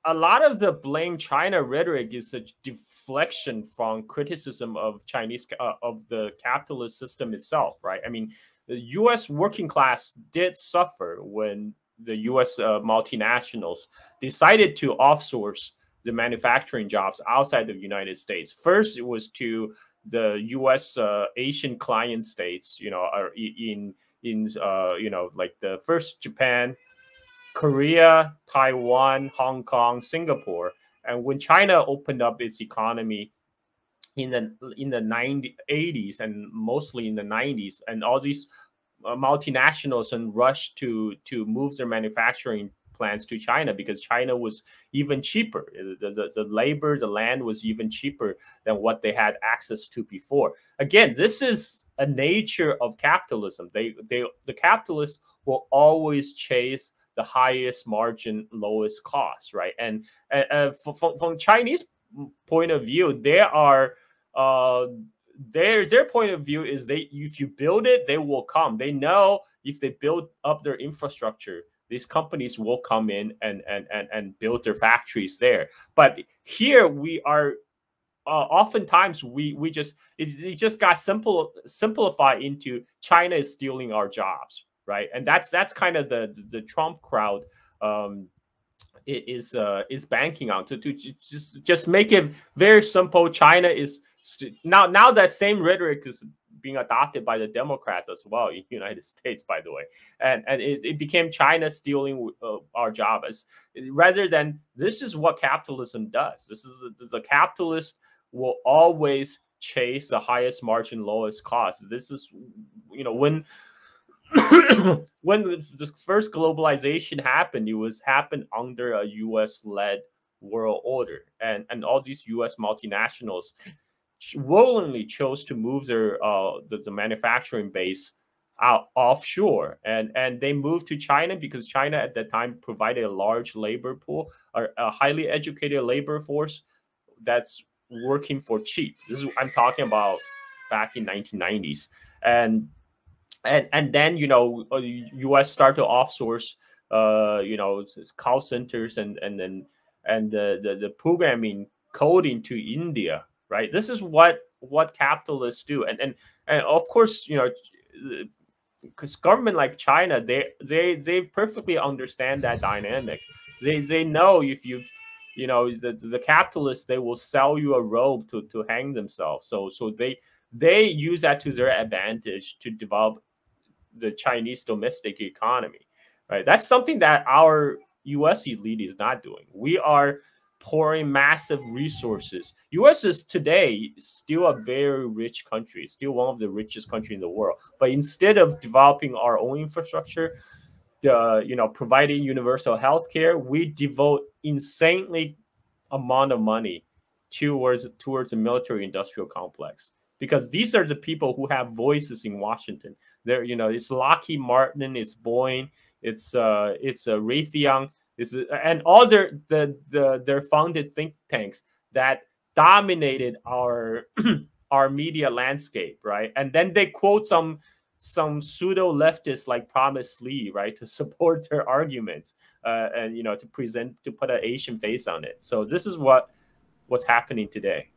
a lot of the blame China rhetoric is a deflection from criticism of of the capitalist system itself, right? I mean, the U.S. working class did suffer when the U.S. Multinationals decided to offsource the manufacturing jobs outside of the United States. First, it was to the U.S. Asian client states, like the first Japan, Korea, Taiwan, Hong Kong, Singapore. And when China opened up its economy in the 80s and mostly in the 90s, and all these multinationals and rushed to move their manufacturing plants to China because China was even cheaper. The labor, the land was even cheaper than what they had access to before. Again, this is a nature of capitalism. The capitalists will always chase the highest margin, lowest cost, right? And from Chinese point of view, their point of view is if you build it, they will come. They know if they build up their infrastructure, these companies will come in and build their factories there. But here we are. Oftentimes we just it just got simplified into China is stealing our jobs, right? And that's kind of the Trump crowd is banking on to just make it very simple. China is now that same rhetoric is being adopted by the Democrats as well in the United States, by the way, and it became China stealing our jobs rather than this is what capitalism does. This is the capitalist will always chase the highest margin, lowest cost. This is when when the first globalization happened, it happened under a U.S.-led world order, and all these U.S. multinationals willingly chose to move their the manufacturing base out offshore, and they moved to China because China at that time provided a large labor pool, a highly educated labor force that's working for cheap. This is I'm talking about back in 1990s, and then U.S. started to offsource call centers and the programming coding to India, right? This is what capitalists do, and of course because government like China, they perfectly understand that dynamic. They know if you've the capitalists, they will sell you a robe to hang themselves. So they use that to their advantage to develop the Chinese domestic economy, right? That's something that our U.S. elite is not doing. We are pouring massive resources. U.S. is today still a very rich country, still one of the richest countries in the world. But instead of developing our own infrastructure, providing universal health care, we devote insanely amount of money towards the military industrial complex, because these are the people who have voices in Washington. There, it's Lockheed Martin, it's Boeing, it's Raytheon, and all their founded think tanks that dominated our our media landscape, right? And then they quote some pseudo leftists like Promise Lee, right, to support their arguments, and to put an Asian face on it. So this is what's happening today.